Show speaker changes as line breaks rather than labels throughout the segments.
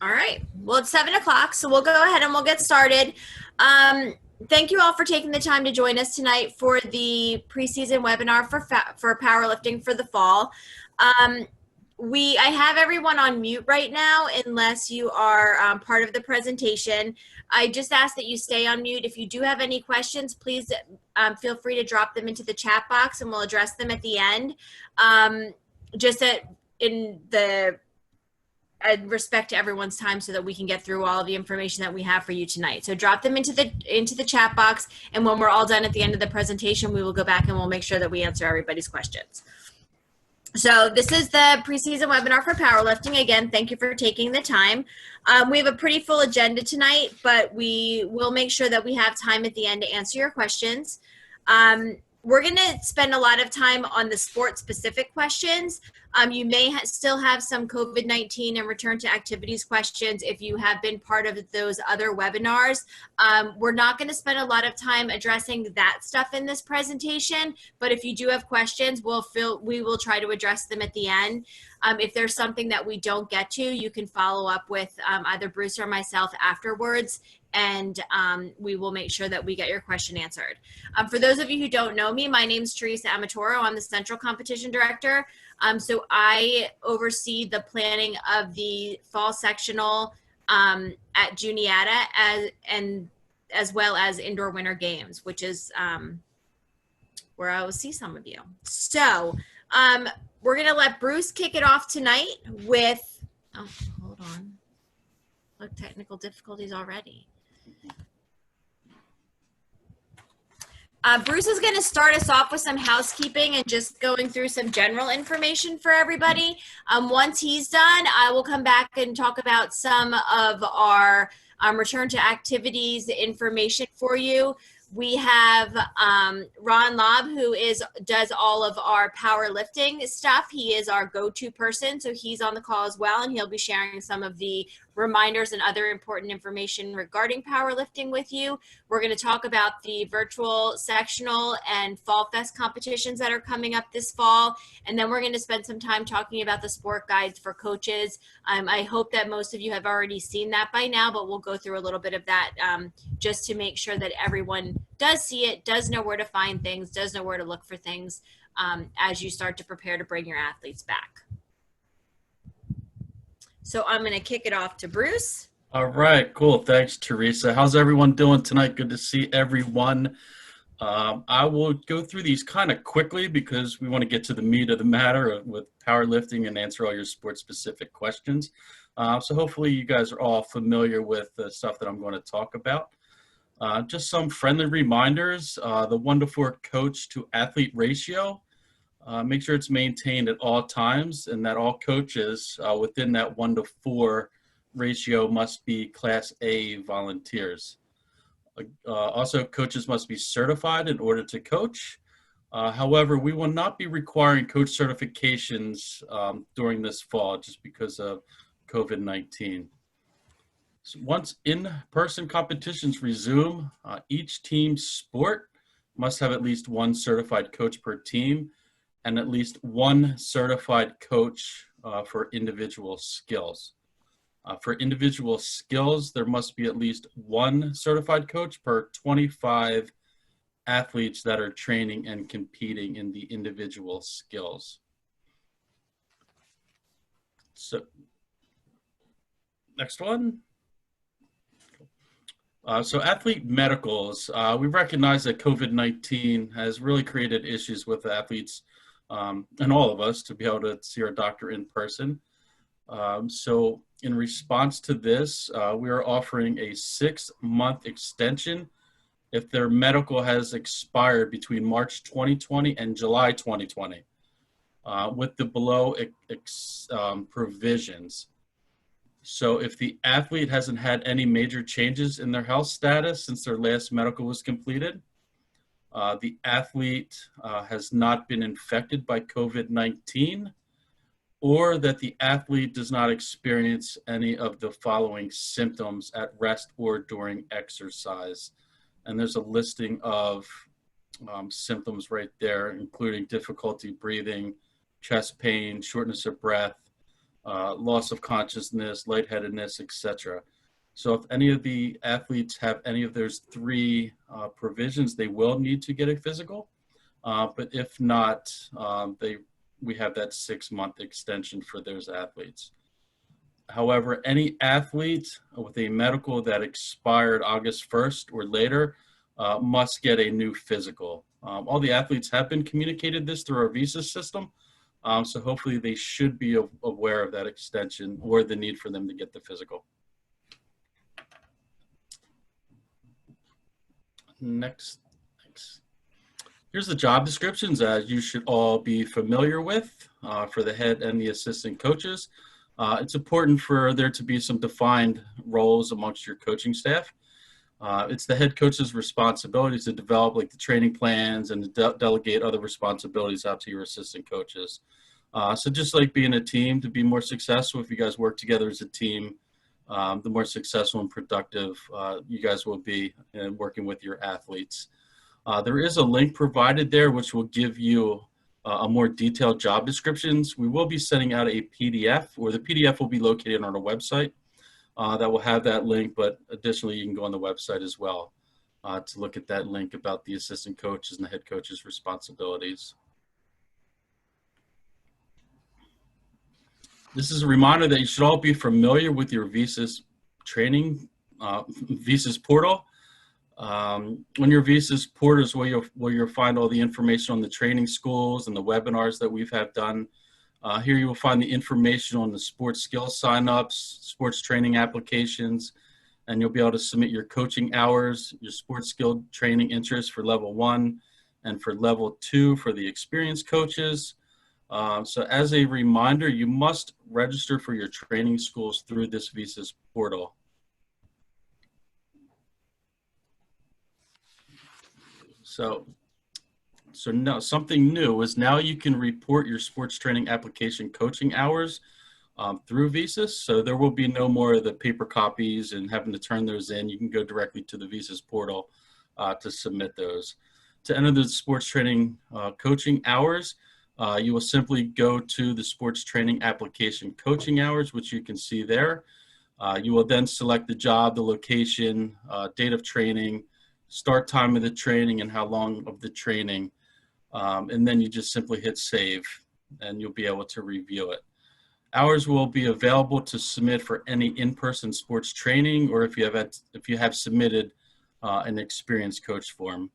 All right. Well, it's 7 o'clock, so we'll go ahead and we'll get started. Thank you all for taking the time to join us tonight for the preseason webinar for powerlifting for the fall. I have everyone on mute right now unless you are part of the presentation. I just ask that you stay on mute. If you do have any questions, please feel free to drop them into the chat box and we'll address them at the end. Just in the respect to everyone's time so that we can get through all of the information that we have for you tonight. So drop them into the chat box, and when we're all done at the end of the presentation, we will go back and we'll make sure that we answer everybody's questions. So this is the preseason webinar for powerlifting. Again, thank you for taking the time. We have a pretty full agenda tonight, but we will make sure that we have time at the end to answer your questions. We're going to spend a lot of time on the sport-specific questions. You may still have some COVID-19 and return to activities questions if you have been part of those other webinars. We're not going to spend a lot of time addressing that stuff in this presentation, but if you do have questions, we will try to address them at the end. If there's something that we don't get to, you can follow up with either Bruce or myself afterwards, and we will make sure that we get your question answered. For those of you who don't know me, my name is Teresa Amatoro. I'm the Central Competition Director. So I oversee the planning of the fall sectional at Juniata as well as indoor winter games, which is where I will see some of you. So we're going to let Bruce kick it off tonight with, oh, hold on. Look, technical difficulties already. Bruce is going to start us off with some housekeeping and just going through some general information for everybody. Once he's done, I will come back and talk about some of our return to activities information for you. We have Ron Lobb, who does all of our powerlifting stuff. He is our go-to person, so he's on the call as well, and he'll be sharing some of the reminders and other important information regarding powerlifting with you. We're going to talk about the virtual sectional and Fall Fest competitions that are coming up this fall, and then we're going to spend some time talking about the sport guides for coaches. I hope that most of you have already seen that by now, but we'll go through a little bit of that just to make sure that everyone does see it, does know where to find things, does know where to look for things as you start to prepare to bring your athletes back. So I'm going to kick it off to Bruce.
All right, cool. Thanks, Teresa. How's everyone doing tonight? Good to see everyone. I will go through these kind of quickly because we want to get to the meat of the matter with powerlifting and answer all your sport-specific questions. So hopefully you guys are all familiar with the stuff that I'm going to talk about. Just some friendly reminders, the 1-to-4 coach to athlete ratio. Make sure it's maintained at all times and that all coaches within that 1-to-4 ratio must be Class A volunteers. Also, coaches must be certified in order to coach. However, we will not be requiring coach certifications during this fall just because of COVID-19. So once in-person competitions resume, each team's sport must have at least one certified coach per team and at least one certified coach for individual skills. For individual skills, there must be at least one certified coach per 25 athletes that are training and competing in the individual skills. So, next one. So athlete medicals, we recognize that COVID-19 has really created issues with athletes and all of us to be able to see our doctor in person. So in response to this, we are offering a 6-month extension if their medical has expired between March 2020 and July 2020 with the below provisions. So if the athlete hasn't had any major changes in their health status since their last medical was completed, the athlete has not been infected by COVID-19, or that the athlete does not experience any of the following symptoms at rest or during exercise. And there's a listing of symptoms right there, including difficulty breathing, chest pain, shortness of breath, loss of consciousness, lightheadedness, etc. So if any of the athletes have any of those three provisions, they will need to get a physical. But if not, we have that 6-month extension for those athletes. However, any athlete with a medical that expired August 1st or later must get a new physical. All the athletes have been communicated this through our visa system, so hopefully they should be aware of that extension or the need for them to get the physical. Next. Here's the job descriptions as you should all be familiar with for the head and the assistant coaches. It's important for there to be some defined roles amongst your coaching staff. It's the head coach's responsibility to develop like the training plans and to delegate other responsibilities out to your assistant coaches. So just like being a team, to be more successful, if you guys work together as a team, the more successful and productive you guys will be in working with your athletes. There is a link provided there which will give you a more detailed job descriptions. We will be sending out a PDF, or the PDF will be located on our website that will have that link, but additionally you can go on the website as well to look at that link about the assistant coaches and the head coach's responsibilities. This is a reminder that you should all be familiar with your Visas training, Visas portal. On your Visas portal is where you'll find all the information on the training schools and the webinars that we've had done. Here you will find the information on the sports skills signups, sports training applications, and you'll be able to submit your coaching hours, your sports skill training interest for level 1 and for level 2 for the experienced coaches. So as a reminder, you must register for your training schools through this Visas portal. So now something new is now you can report your sports training application coaching hours through Visas. So there will be no more of the paper copies and having to turn those in. You can go directly to the Visas portal to submit those. To enter the sports training coaching hours, you will simply go to the sports training application coaching hours, which you can see there. You will then select the job, the location, date of training, start time of the training, and how long of the training. And then you just simply hit save and you'll be able to review it. Hours will be available to submit for any in-person sports training, or if you have submitted an experienced coach form.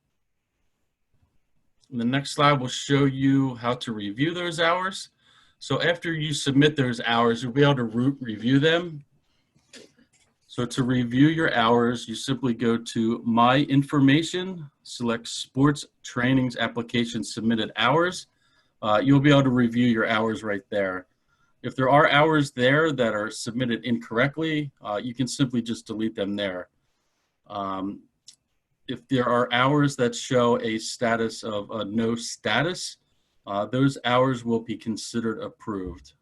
And the next slide will show you how to review those hours. So after you submit those hours, you'll be able to review them. So to review your hours, you simply go to My Information, select Sports Trainings Application Submitted Hours. You'll be able to review your hours right there. If there are hours there that are submitted incorrectly, you can simply just delete them there. If there are hours that show a status of no status, those hours will be considered approved.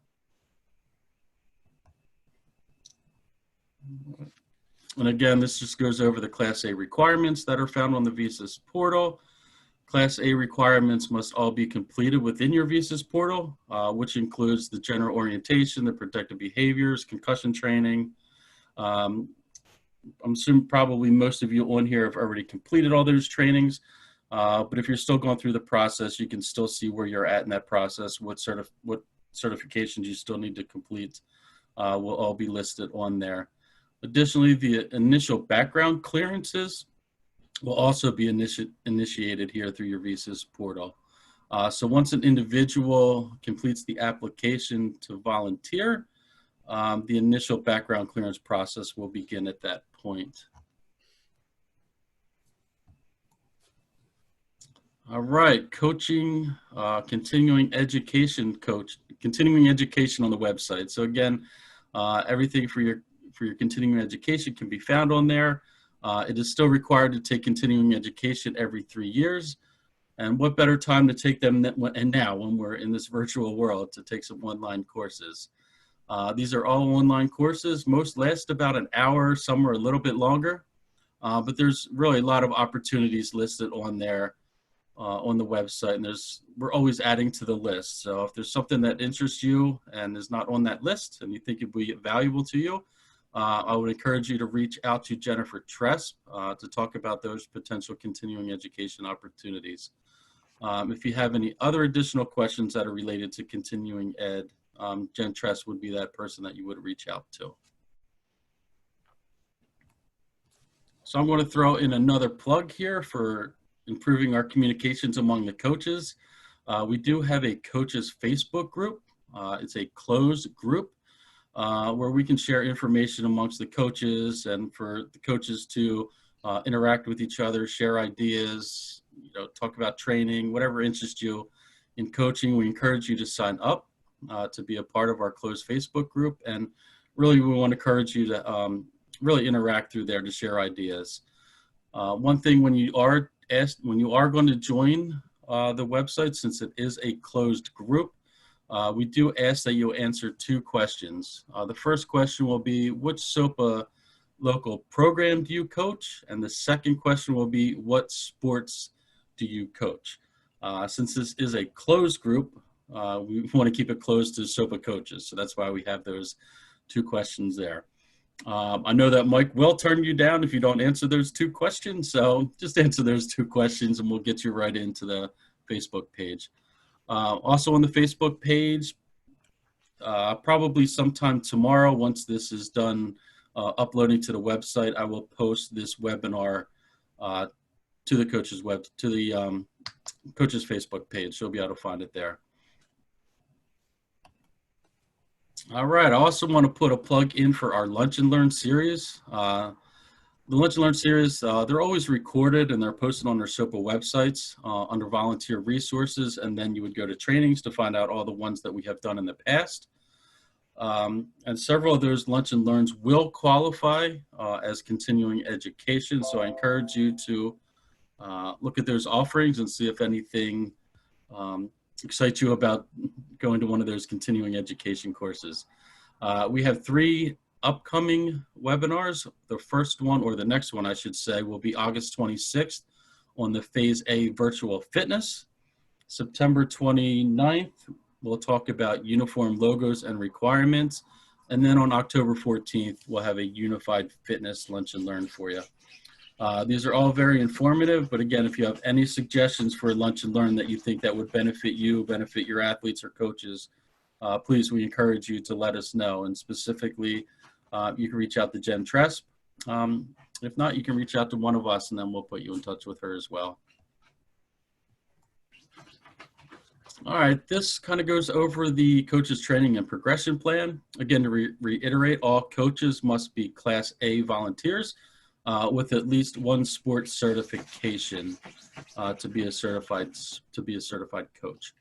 And again, this just goes over the Class A requirements that are found on the Visas portal. Class A requirements must all be completed within your Visas portal, which includes the general orientation, the protective behaviors, concussion training. I'm assuming probably most of you on here have already completed all those trainings, but if you're still going through the process, you can still see where you're at in that process, what certifications you still need to complete will all be listed on there. Additionally, the initial background clearances will also be initiated here through your Visas portal. So once an individual completes the application to volunteer, the initial background clearance process will begin at that point. All right, coaching, continuing education on the website. So again, everything for your continuing education can be found on there. It is still required to take continuing education every 3 years. And what better time to take them and now when we're in this virtual world to take some online courses. These are all online courses. Most last about an hour, some are a little bit longer, but there's really a lot of opportunities listed on there on the website, and we're always adding to the list. So if there's something that interests you and is not on that list and you think it'd be valuable to you, I would encourage you to reach out to Jennifer Tresp to talk about those potential continuing education opportunities. If you have any other additional questions that are related to continuing ed, Jen Tresp would be that person that you would reach out to. So I'm going to throw in another plug here for improving our communications among the coaches. We do have a coaches Facebook group. It's a closed group where we can share information amongst the coaches and for the coaches to interact with each other, share ideas, talk about training, whatever interests you in coaching. We encourage you to sign up to be a part of our closed Facebook group. And really, we want to encourage you to really interact through there to share ideas. One thing when you are going to join the website, since it is a closed group, we do ask that you answer 2 questions. The first question will be, which SOPA local program do you coach? And the second question will be, what sports do you coach? Since this is a closed group, we want to keep it closed to SOPA coaches. So that's why we have those 2 questions there. I know that Mike will turn you down if you don't answer those 2 questions. So just answer those 2 questions and we'll get you right into the Facebook page. Also on the Facebook page, probably sometime tomorrow, once this is done uploading to the website, I will post this webinar to the coaches coaches Facebook page. So you'll be able to find it there. All right, I also want to put a plug in for our Lunch and Learn series. The Lunch and Learn series, they're always recorded and they're posted on their SOPA websites under volunteer resources, and then you would go to trainings to find out all the ones that we have done in the past. And several of those Lunch and Learns will qualify as continuing education, so I encourage you to look at those offerings and see if anything excites you about going to one of those continuing education courses. We have 3 upcoming webinars. The first one, or the next one I should say, will be August 26th on the Phase A virtual fitness. September 29th, we'll talk about uniform logos and requirements. And then on October 14th, we'll have a unified fitness lunch and learn for you. These are all very informative, but again, if you have any suggestions for lunch and learn that you think that would benefit you, benefit your athletes or coaches, please, we encourage you to let us know. And specifically, you can reach out to Jen Tresp. If not, you can reach out to one of us and then we'll put you in touch with her as well. All right, this kind of goes over the coaches training and progression plan. Again, to reiterate, all coaches must be Class A volunteers with at least 1 sports certification to be a certified coach.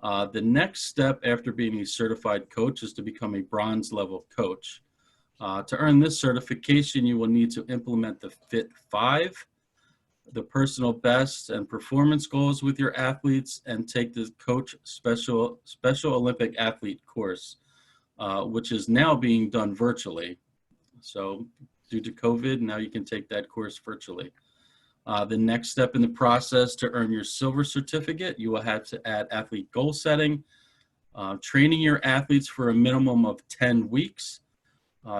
The next step after being a certified coach is to become a bronze level coach. To earn this certification, you will need to implement the Fit 5, the personal best and performance goals with your athletes, and take the Coach Special Olympic Athlete course, which is now being done virtually. So due to COVID, now you can take that course virtually. The next step in the process to earn your silver certificate, you will have to add athlete goal setting, training your athletes for a minimum of 10 weeks,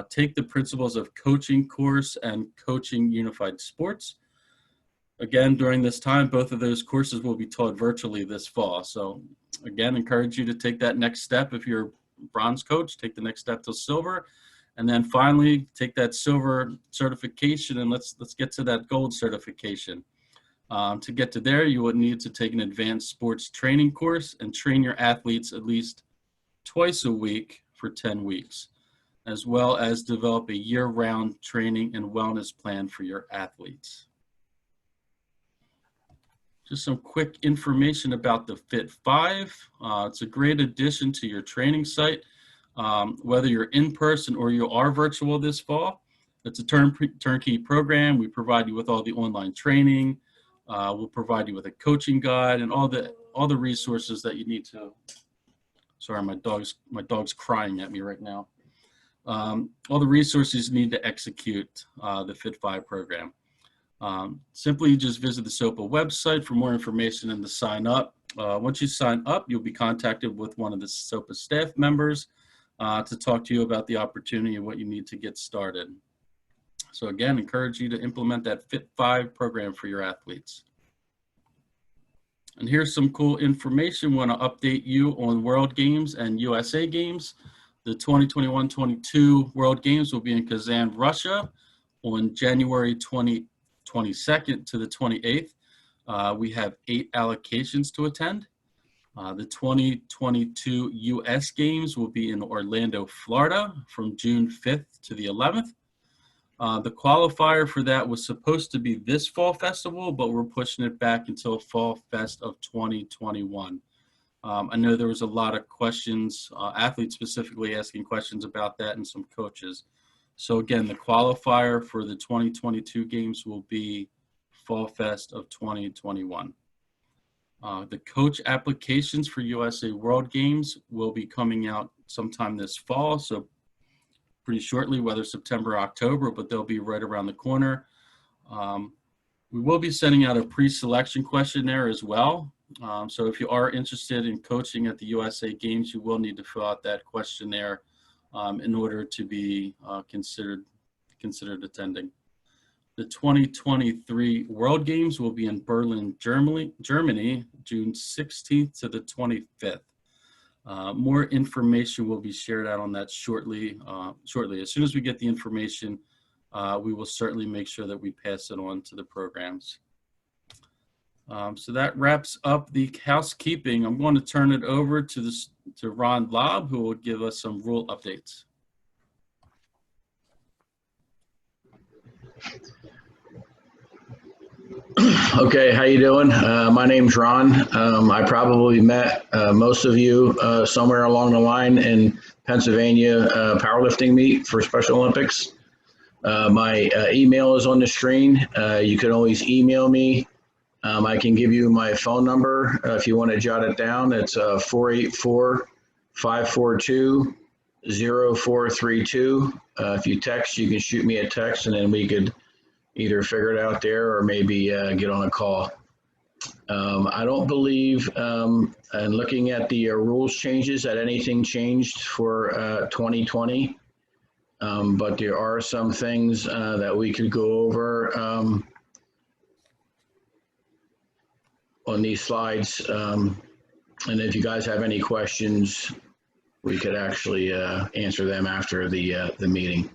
take the principles of coaching course and coaching unified sports. Again, during this time, both of those courses will be taught virtually this fall. So again, encourage you to take that next step. If you're a bronze coach, take the next step to silver. And then finally, take that silver certification and let's get to that gold certification. To get to there, you would need to take an advanced sports training course and train your athletes at least twice a week for 10 weeks, as well as develop a year-round training and wellness plan for your athletes. Just some quick information about the Fit 5. It's a great addition to your training site. Whether you're in person or you are virtual this fall, it's a turnkey program. We provide you with all the online training. We'll provide you with a coaching guide and all the resources that you need to. Sorry, my dog's crying at me right now. All the resources you need to execute the Fit 5 program. Simply just visit the SOPA website for more information and to sign up. Once you sign up, you'll be contacted with one of the SOPA staff members to talk to you about the opportunity and what you need to get started. So again, encourage you to implement that Fit 5 program for your athletes. And here's some cool information. Want to update you on World Games and USA Games. The 2021-22 World Games will be in Kazan, Russia on January 22nd to the 28th. We have 8 allocations to attend. The 2022 US Games will be in Orlando, Florida from June 5th to the 11th. The qualifier for that was supposed to be this Fall Festival, but we're pushing it back until Fall Fest of 2021. I know there was a lot of questions, athletes specifically asking questions about that and some coaches. So again, the qualifier for the 2022 games will be Fall Fest of 2021. The coach applications for USA World Games will be coming out sometime this fall, so pretty shortly, whether September or October, but they'll be right around the corner. We will be sending out a pre-selection questionnaire as well. So if you are interested in coaching at the USA Games, you will need to fill out that questionnaire in order to be considered attending. The 2023 World Games will be in Berlin, Germany, June 16th to the 25th. More information will be shared out on that shortly. As soon as we get the information, we will certainly make sure that we pass it on to the programs. So that wraps up the housekeeping. I'm going to turn it over to Ron Lobb, who will give us some rule updates.
Okay, how you doing? My name's Ron. I probably met most of you somewhere along the line in Pennsylvania powerlifting meet for Special Olympics. My email is on the screen. You can always email me. I can give you my phone number if you want to jot it down. It's 484-542-0432. If you text, you can shoot me a text, and then we could either figure it out there or maybe get on a call. I don't believe, and looking at the rules changes, that anything changed for 2020. But there are some things that we could go over on these slides. And if you guys have any questions, we could actually answer them after the meeting.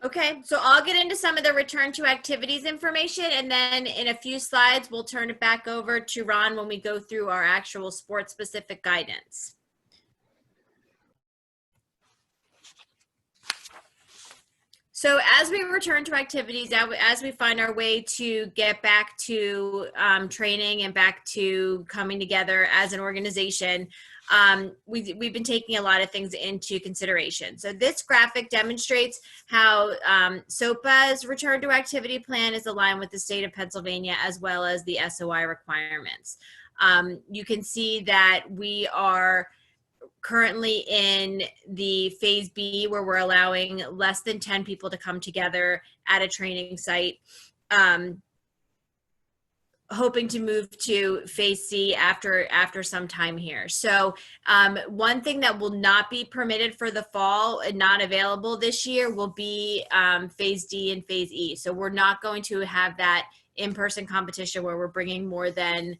Okay, so I'll get into some of the return to activities information, and then in a few slides, we'll turn it back over to Ron when we go through our actual sport-specific guidance. So as we return to activities, as we find our way to get back to training and back to coming together as an organization, we've been taking a lot of things into consideration. So this graphic demonstrates how SOPA's return to activity plan is aligned with the state of Pennsylvania as well as the SOI requirements. You can see that we are currently in the phase B, where we're allowing less than 10 people to come together at a training site. Hoping to move to phase C after some time here. So one thing that will not be permitted for the fall and not available this year will be phase D and phase E. So we're not going to have that in-person competition where we're bringing more than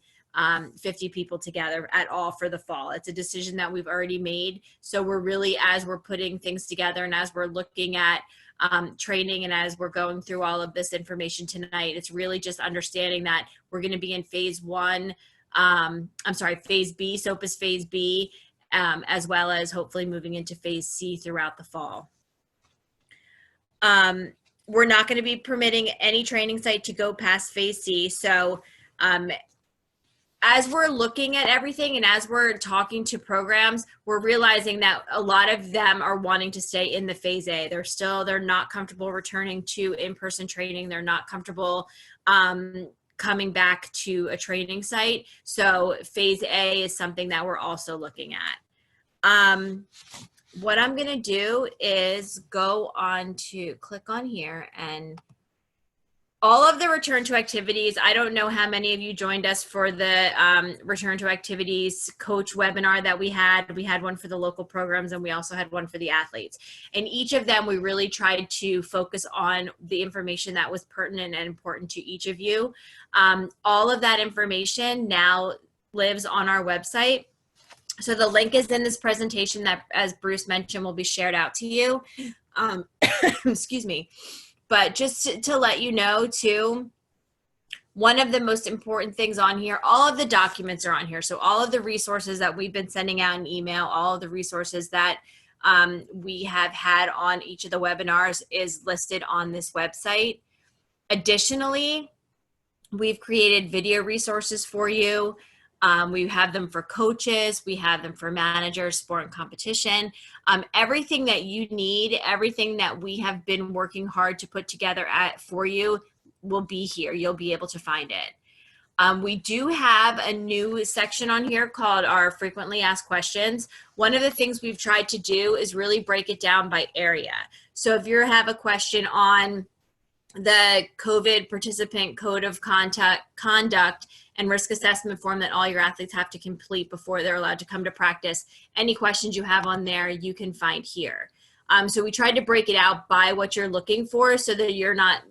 50 people together at all for the fall. It's a decision that we've already made. So we're really, as we're putting things together and as we're looking at training and as we're going through all of this information tonight, it's really just understanding that we're going to be in phase B, SOPA's phase B, as well as hopefully moving into phase C throughout the fall. We're not going to be permitting any training site to go past phase C. So as we're looking at everything and as we're talking to programs, we're realizing that a lot of them are wanting to stay in the phase A. They're not comfortable returning to in-person training. They're not comfortable coming back to a training site. So phase A is something that we're also looking at. what I'm going to do is go on to click on here, and all of the return to activities. I don't know how many of you joined us for the return to activities coach webinar that we had. We had one for the local programs, and we also had one for the athletes. And each of them, we really tried to focus on the information that was pertinent and important to each of you. All of that information now lives on our website. So the link is in this presentation that, as Bruce mentioned, will be shared out to you. Excuse me. But just to let you know too, one of the most important things on here, all of the documents are on here. So all of the resources that we've been sending out in email, all of the resources that we have had on each of the webinars is listed on this website. Additionally, we've created video resources for you. We have them for coaches, we have them for managers, sport and competition. Everything that you need, everything that we have been working hard to put together for you will be here. You'll be able to find it. We do have a new section on here called our frequently asked questions. One of the things we've tried to do is really break it down by area. So if you have a question on the COVID participant code of conduct and risk assessment form that all your athletes have to complete before they're allowed to come to practice, any questions you have on there, you can find here. So we tried to break it out by what you're looking for so that you're not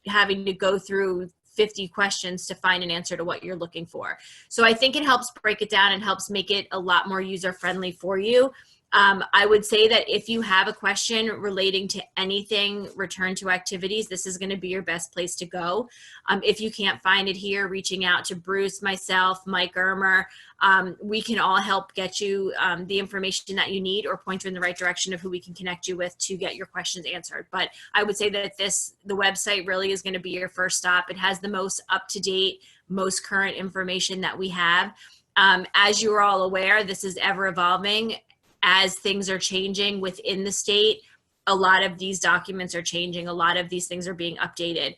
having to go through 50 questions to find an answer to what you're looking for. So I think it helps break it down and helps make it a lot more user-friendly for you. I would say that if you have a question relating to anything return to activities, this is going to be your best place to go. If you can't find it here, reaching out to Bruce, myself, Mike Ermer, we can all help get you the information that you need or point you in the right direction of who we can connect you with to get your questions answered. But I would say that the website really is going to be your first stop. It has the most up-to-date, most current information that we have. As you are all aware, this is ever evolving. As things are changing within the state, a lot of these documents are changing. A lot of these things are being updated,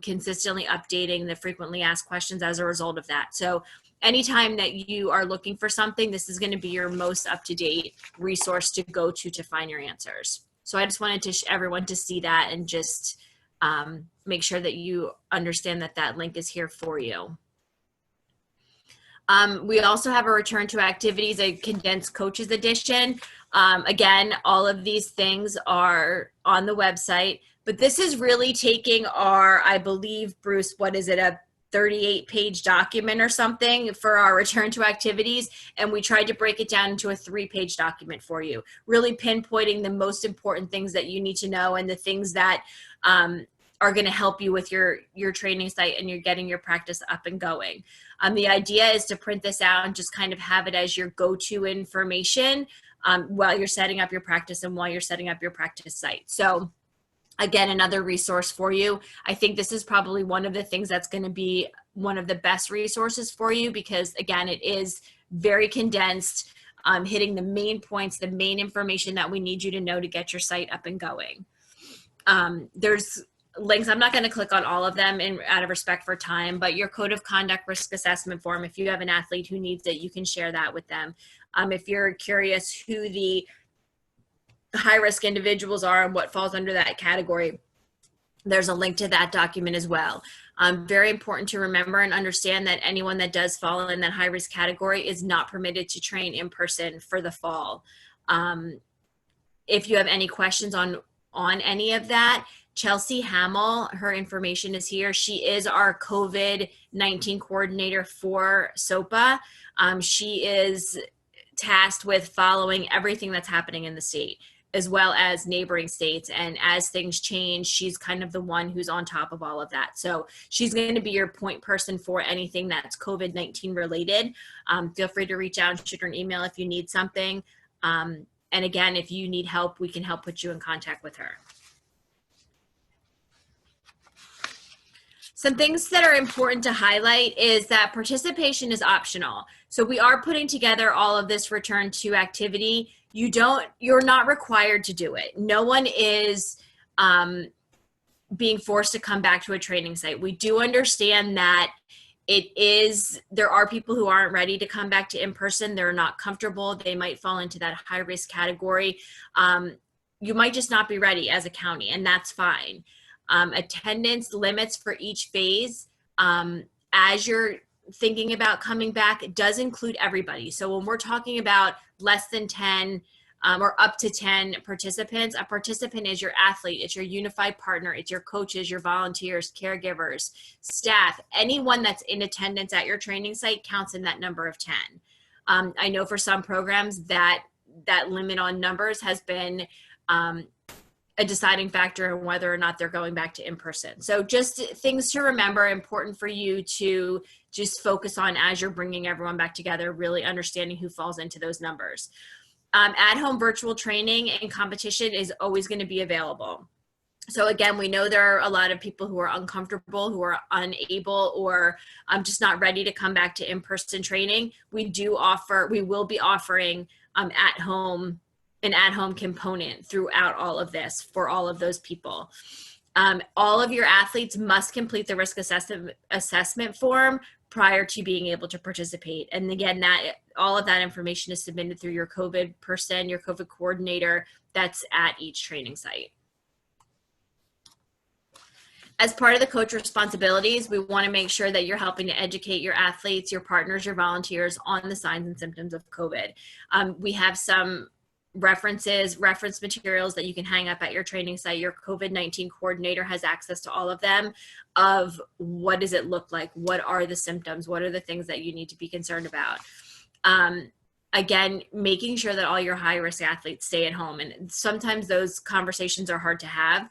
consistently updating the frequently asked questions as a result of that. So anytime that you are looking for something, this is going to be your most up-to-date resource to go to find your answers. So I just wanted to everyone to see that and just make sure that you understand that that link is here for you. We also have a return to activities, a condensed coaches edition. Again, all of these things are on the website, but this is really taking our, I believe, Bruce, what is it, a 38-page document or something for our return to activities, and we tried to break it down into a 3-page document for you, really pinpointing the most important things that you need to know and the things that are going to help you with your training site and you're getting your practice up and going. The idea is to print this out and just kind of have it as your go-to information while you're setting up your practice and while you're setting up your practice site. So again, another resource for you. I think this is probably one of the things that's going to be one of the best resources for you because again, it is very condensed, hitting the main points, the main information that we need you to know to get your site up and going. There's links. I'm not going to click on all of them out of respect for time, but your code of conduct risk assessment form, if you have an athlete who needs it, you can share that with them. If you're curious who the high risk individuals are and what falls under that category, there's a link to that document as well. Very important to remember and understand that anyone that does fall in that high risk category is not permitted to train in person for the fall. If you have any questions on any of that, Chelsea Hamill, her information is here. She is our COVID-19 coordinator for SOPA. She is tasked with following everything that's happening in the state, as well as neighboring states. And as things change, she's kind of the one who's on top of all of that. So she's going to be your point person for anything that's COVID-19 related. Feel free to reach out and shoot her an email if you need something. And again, if you need help, we can help put you in contact with her. Some things that are important to highlight is that participation is optional. So we are putting together all of this return to activity. You're not required to do it. No one is being forced to come back to a training site. We do understand that There are people who aren't ready to come back to in-person. They're not comfortable. They might fall into that high risk category. You might just not be ready as a county, and that's fine. Attendance limits for each phase, as you're thinking about coming back, it does include everybody. So when we're talking about less than 10 or up to 10 participants, a participant is your athlete, it's your unified partner, it's your coaches, your volunteers, caregivers, staff, anyone that's in attendance at your training site counts in that number of 10. I know for some programs that limit on numbers has been a deciding factor in whether or not they're going back to in-person. So just things to remember, important for you to just focus on as you're bringing everyone back together, really understanding who falls into those numbers. At-home virtual training and competition is always going to be available. So again, we know there are a lot of people who are uncomfortable, who are unable, or just not ready to come back to in-person training. We will be offering an at-home component throughout all of this for all of those people. All of your athletes must complete the risk assessment form prior to being able to participate. And again, all of that information is submitted through your COVID person, your COVID coordinator that's at each training site. As part of the coach responsibilities, we want to make sure that you're helping to educate your athletes, your partners, your volunteers on the signs and symptoms of COVID. We have some reference materials that you can hang up at your training site. Your COVID-19 coordinator has access to all of them, of what does it look like? What are the symptoms? What are the things that you need to be concerned about? Again, making sure that all your high-risk athletes stay at home. And sometimes those conversations are hard to have.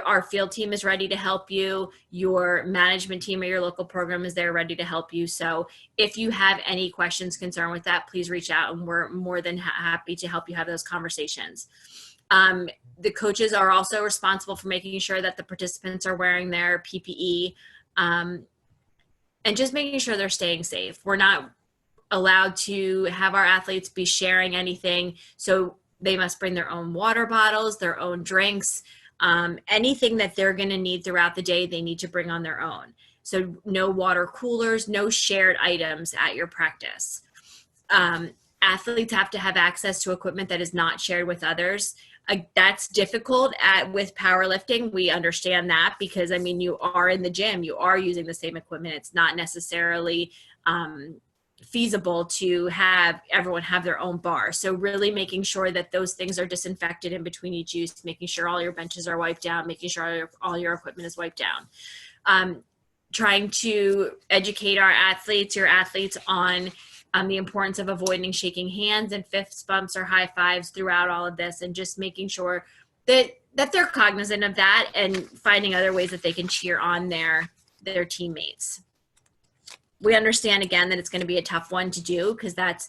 Our field team is ready to help you. Your management team or your local program is there ready to help you. So if you have any questions, concern with that, please reach out, and we're more than happy to help you have those conversations. The coaches are also responsible for making sure that the participants are wearing their PPE, and just making sure they're staying safe. We're not allowed to have our athletes be sharing anything, so they must bring their own water bottles, their own drinks. Anything that they're going to need throughout the day, they need to bring on their own. So no water coolers, no shared items at your practice. Athletes have to have access to equipment that is not shared with others. That's difficult with powerlifting. We understand that because, I mean, you are in the gym, you are using the same equipment. It's not necessarily feasible to have everyone have their own bar. So really making sure that those things are disinfected in between each use, making sure all your benches are wiped down, making sure all your equipment is wiped down. Trying to educate your athletes on the importance of avoiding shaking hands and fist bumps or high fives throughout all of this, and just making sure that they're cognizant of that and finding other ways that they can cheer on their teammates. We understand, again, that it's going to be a tough one to do, because that's,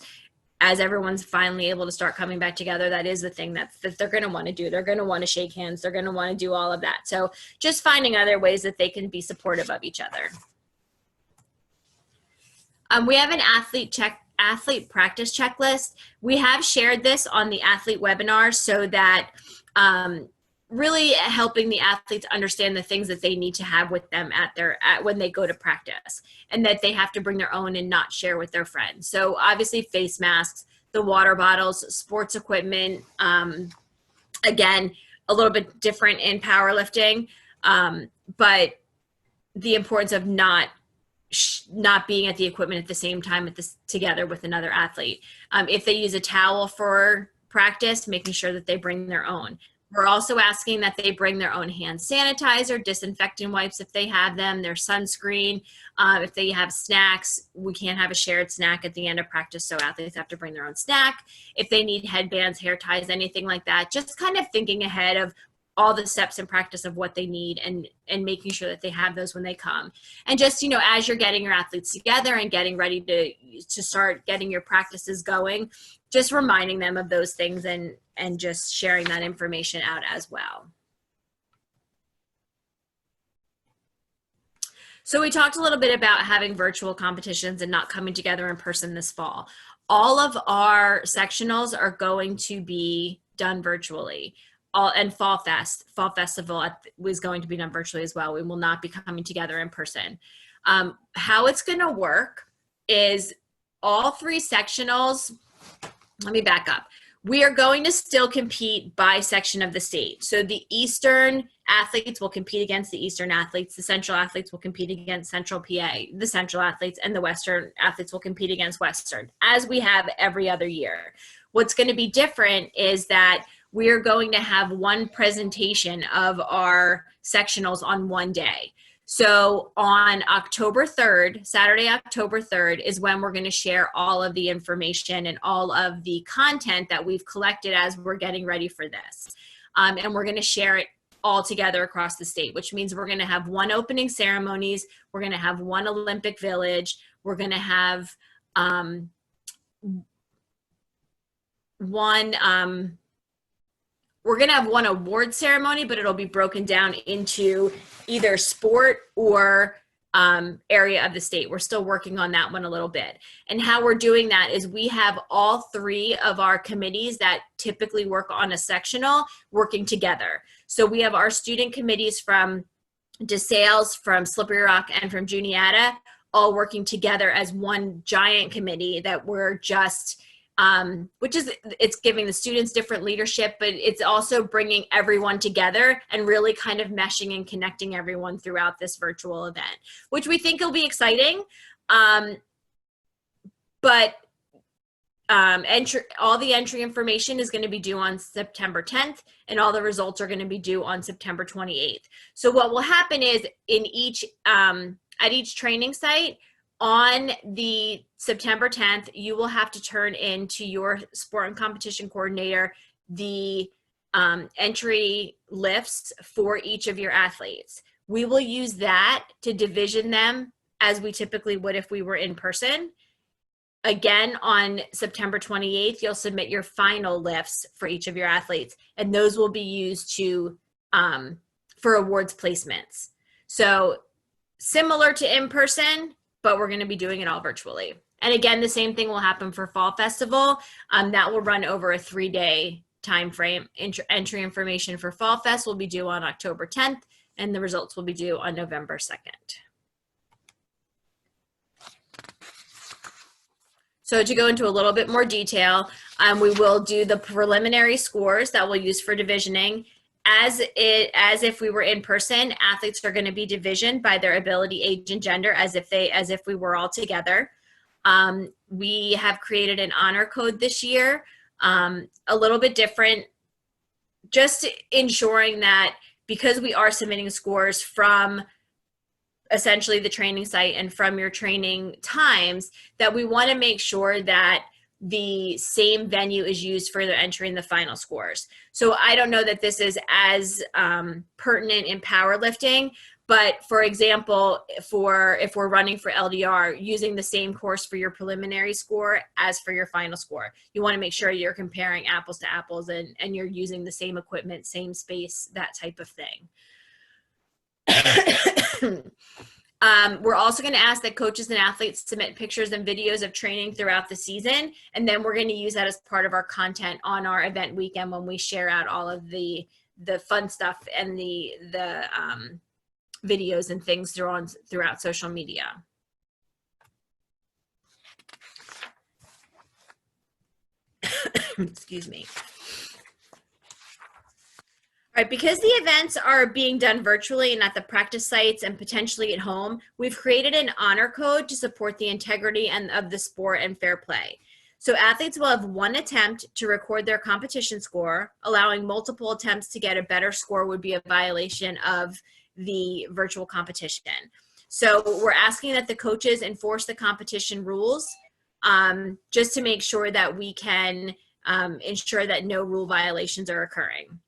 as everyone's finally able to start coming back together, that is the thing that they're going to want to do. They're going to want to shake hands. They're going to want to do all of that. So just finding other ways that they can be supportive of each other. We have an athlete practice checklist. We have shared this on the athlete webinar so that really helping the athletes understand the things that they need to have with them when they go to practice, and that they have to bring their own and not share with their friends. So obviously face masks, the water bottles, sports equipment, again, a little bit different in powerlifting, but the importance of not being at the equipment at the same time together with another athlete. If they use a towel for practice, making sure that they bring their own. We're also asking that they bring their own hand sanitizer, disinfectant wipes if they have them, their sunscreen. If they have snacks, we can't have a shared snack at the end of practice, so athletes have to bring their own snack. If they need headbands, hair ties, anything like that, just kind of thinking ahead of all the steps in practice of what they need, and making sure that they have those when they come. And just, as you're getting your athletes together and getting ready to start getting your practices going, just reminding them of those things and just sharing that information out as well. So we talked a little bit about having virtual competitions and not coming together in person this fall. All of our sectionals are going to be done virtually. And Fall Festival was going to be done virtually as well. We will not be coming together in person. How it's going to work is all 3 sectionals. Let me back up. We are going to still compete by section of the state. So the Eastern athletes will compete against the Eastern athletes. The Central athletes will compete against Central PA, the Central athletes, and the Western athletes will compete against Western, as we have every other year. What's going to be different is that we're going to have one presentation of our sectionals on one day. So on October 3rd, Saturday, October 3rd, is when we're going to share all of the information and all of the content that we've collected as we're getting ready for this. And we're going to share it all together across the state, which means we're going to have one opening ceremonies. We're going to have one Olympic Village. We're going to have one award ceremony, but it'll be broken down into either sport or area of the state. We're still working on that one a little bit. And how we're doing that is we have all 3 of our committees that typically work on a sectional working together. So we have our student committees from DeSales, from Slippery Rock, and from Juniata, all working together as one giant committee that we're just which is, it's giving the students different leadership, but it's also bringing everyone together and really kind of meshing and connecting everyone throughout this virtual event, which we think will be exciting. But all the entry information is going to be due on September 10th, and all the results are going to be due on September 28th. So what will happen is in each, at each training site, on the September 10th, you will have to turn in to your sport and competition coordinator the entry lifts for each of your athletes. We will use that to division them as we typically would if we were in person. Again, on September 28th, you'll submit your final lifts for each of your athletes, and those will be used to for awards placements. So similar to in person, but we're going to be doing it all virtually. And again, the same thing will happen for Fall Festival. That will run over a 3-day time frame. Entry information for Fall Fest will be due on October 10th, and the results will be due on November 2nd. So to go into a little bit more detail, we will do the preliminary scores that we'll use for divisioning. As if we were in person, athletes are going to be divisioned by their ability, age, and gender as if we were all together. We have created an honor code this year, a little bit different, just ensuring that because we are submitting scores from essentially the training site and from your training times, that we want to make sure that the same venue is used for the entry and the final scores. So I don't know that this is as pertinent in powerlifting, but for example, if we're running for LDR, using the same course for your preliminary score as for your final score. You want to make sure you're comparing apples to apples and you're using the same equipment, same space, that type of thing. We're also going to ask that coaches and athletes submit pictures and videos of training throughout the season, and then we're going to use that as part of our content on our event weekend when we share out all of the fun stuff and the videos and things throughout social media. Excuse me. All right, because the events are being done virtually and at the practice sites and potentially at home, we've created an honor code to support the integrity of the sport and fair play. So athletes will have one attempt to record their competition score. Allowing multiple attempts to get a better score would be a violation of the virtual competition. So we're asking that the coaches enforce the competition rules just to make sure that we can ensure that no rule violations are occurring.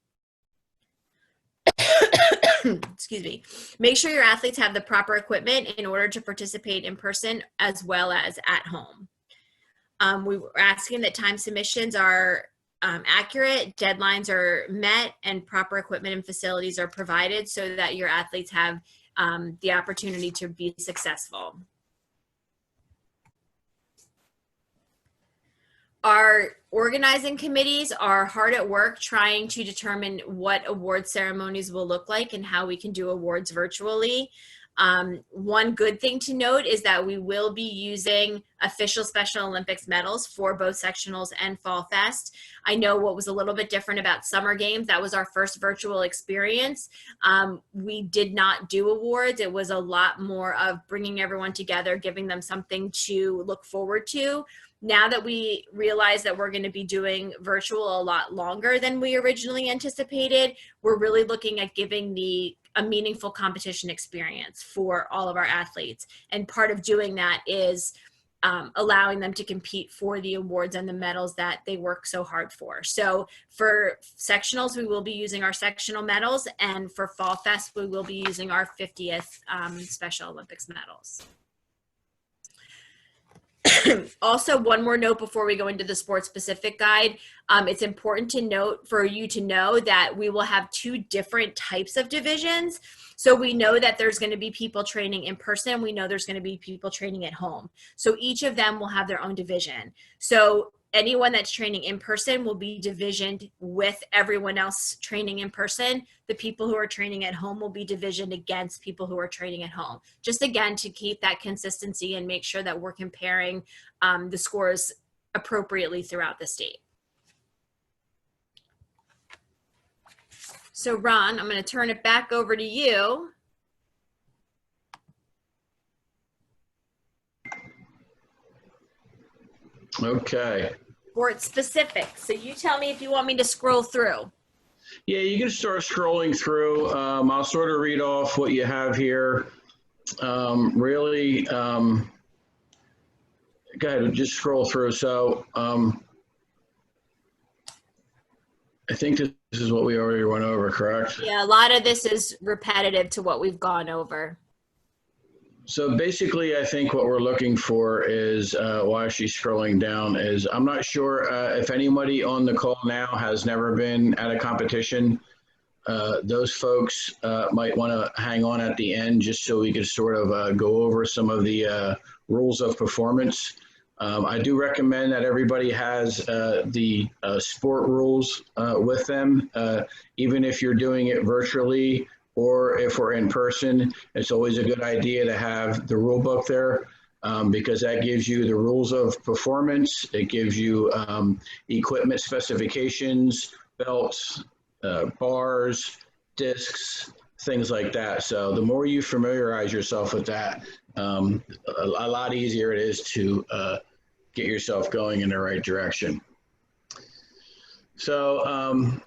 Excuse me. Make sure your athletes have the proper equipment in order to participate in person as well as at home. We were asking that time submissions are accurate, deadlines are met, and proper equipment and facilities are provided so that your athletes have the opportunity to be successful. Our organizing committees are hard at work trying to determine what award ceremonies will look like and how we can do awards virtually. One good thing to note is that we will be using official Special Olympics medals for both sectionals and Fall Fest. I know what was a little bit different about Summer Games. That was our first virtual experience. We did not do awards. It was a lot more of bringing everyone together, giving them something to look forward to. Now that we realize that we're going to be doing virtual a lot longer than we originally anticipated, we're really looking at giving a meaningful competition experience for all of our athletes. And part of doing that is allowing them to compete for the awards and the medals that they work so hard for. So for sectionals, we will be using our sectional medals, and for Fall Fest, we will be using our 50th Special Olympics medals. Also, one more note before we go into the sports specific guide. It's important to note for you to know that we will have two different types of divisions. So we know that there's going to be people training in person. We know there's going to be people training at home. So each of them will have their own division. So anyone that's training in person will be divisioned with everyone else training in person. The people who are training at home will be divisioned against people who are training at home. Just again, to keep that consistency and make sure that we're comparing the scores appropriately throughout the state. So Ron, I'm going to turn it back over to you.
Okay.
Sport specific. So you tell me if you want me to scroll through.
Yeah, you can start scrolling through. I'll sort of read off what you have here. Go ahead, just scroll through. So I think this is what we already went over, correct?
Yeah, a lot of this is repetitive to what we've gone over.
So basically, I think what we're looking for is, while she's scrolling down, is I'm not sure if anybody on the call now has never been at a competition. Those folks might want to hang on at the end just so we could sort of go over some of the rules of performance. I do recommend that everybody has the sport rules with them, even if you're doing it virtually or if we're in person. It's always a good idea to have the rule book there because that gives you the rules of performance. It gives you equipment specifications, belts, bars, discs, things like that. So the more you familiarize yourself with that, a lot easier it is to get yourself going in the right direction. So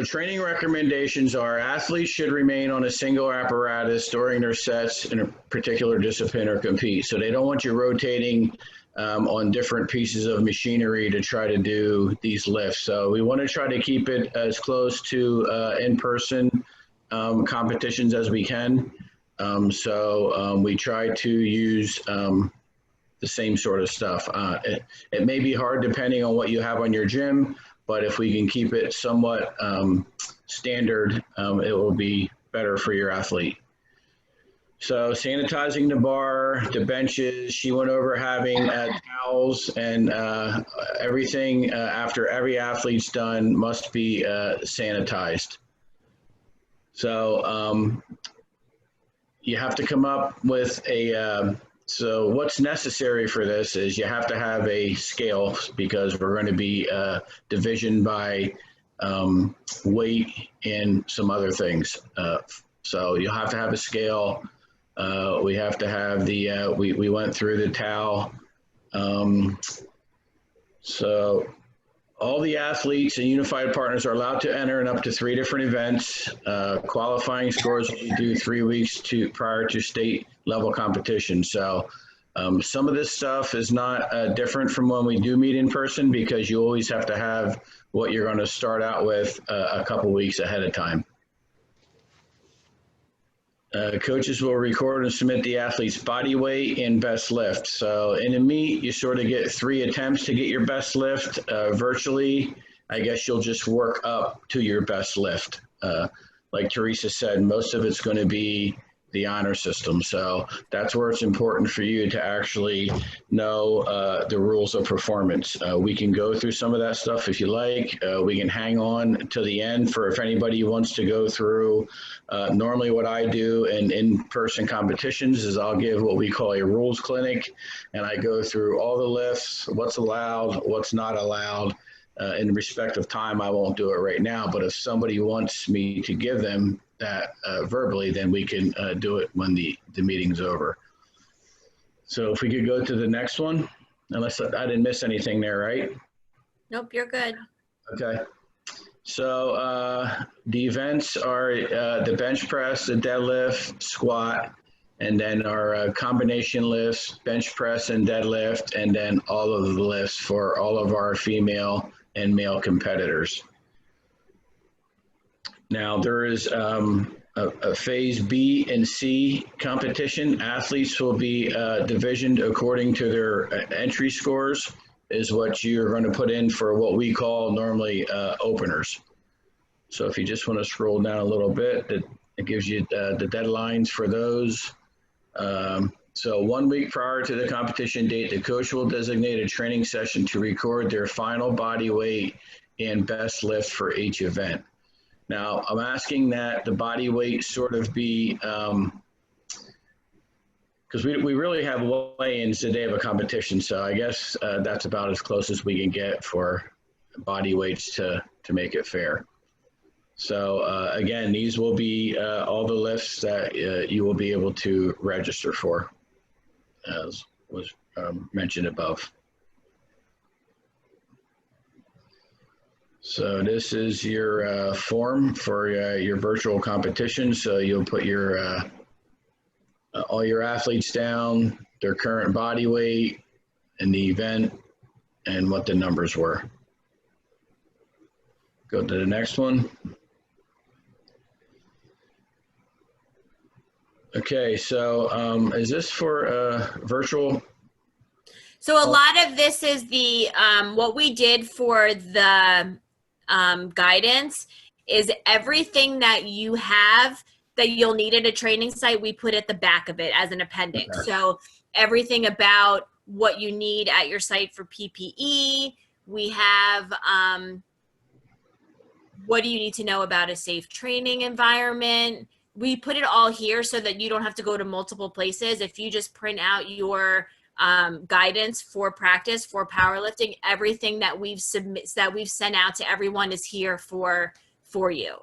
training recommendations are athletes should remain on a single apparatus during their sets in a particular discipline or compete. So they don't want you rotating on different pieces of machinery to try to do these lifts. So we want to try to keep it as close to in-person competitions as we can. We try to use the same sort of stuff. It may be hard depending on what you have on your gym, but if we can keep it somewhat standard, it will be better for your athlete. So sanitizing the bar, the benches, she went over having towels and everything after every athlete's done must be sanitized. So you have to come up with so what's necessary for this is you have to have a scale because we're going to be division by weight and some other things. So you'll have to have a scale. We have to have we went through the towel. So all the athletes and unified partners are allowed to enter in up to 3 different events. Qualifying scores will be due 3 weeks prior to state level competition. So some of this stuff is not different from when we do meet in person because you always have to have what you're going to start out with a couple weeks ahead of time. Coaches will record and submit the athlete's body weight and best lift. So in a meet, you sort of get 3 attempts to get your best lift. Virtually, I guess you'll just work up to your best lift. Like Teresa said, most of it's going to be the honor system. So that's where it's important for you to actually know the rules of performance. We can go through some of that stuff if you like. We can hang on to the end for if anybody wants to go through. Normally what I do in-person competitions is I'll give what we call a rules clinic, and I go through all the lifts, what's allowed, what's not allowed. In respect of time, I won't do it right now, but if somebody wants me to give them that verbally, then we can do it when the meeting's over. So if we could go to the next one, unless I didn't miss anything there, right?
Nope, you're good.
Okay. So the events are the bench press, the deadlift, squat, and then our combination lifts, bench press and deadlift, and then all of the lifts for all of our female and male competitors. Now there is a phase B and C competition. Athletes will be divisioned according to their entry scores, is what you're going to put in for what we call normally openers. So if you just want to scroll down a little bit, it gives you the deadlines for those. So 1 week prior to the competition date, the coach will designate a training session to record their final body weight and best lift for each event. Now, I'm asking that the body weight sort of be, because we really have weigh-ins the day of a competition, so I guess that's about as close as we can get for body weights to make it fair. So again, these will be all the lifts that you will be able to register for, as was mentioned above. So this is your form for your virtual competition. So you'll put your all your athletes down, their current body weight, and the event, and what the numbers were. Go to the next one. Okay, so is this for virtual?
So a lot of this is the what we did for the guidance is everything that you have that you'll need at a training site, we put at the back of it as an appendix. Okay. So everything about what you need at your site for PPE, we have what do you need to know about a safe training environment. We put it all here so that you don't have to go to multiple places. If you just print out your guidance for practice for powerlifting, everything that we've sent out to everyone is here for you.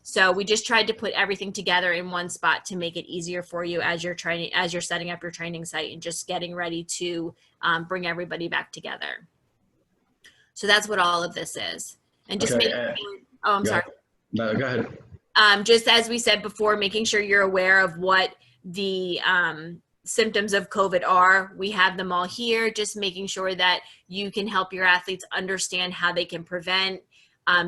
So we just tried to put everything together in one spot to make it easier for you as you're training, as you're setting up your training site and just getting ready to bring everybody back together. So that's what all of this is. And just sorry.
No, go ahead.
Just as we said before, making sure you're aware of what the symptoms of COVID are. We have them all here, just making sure that you can help your athletes understand how they can prevent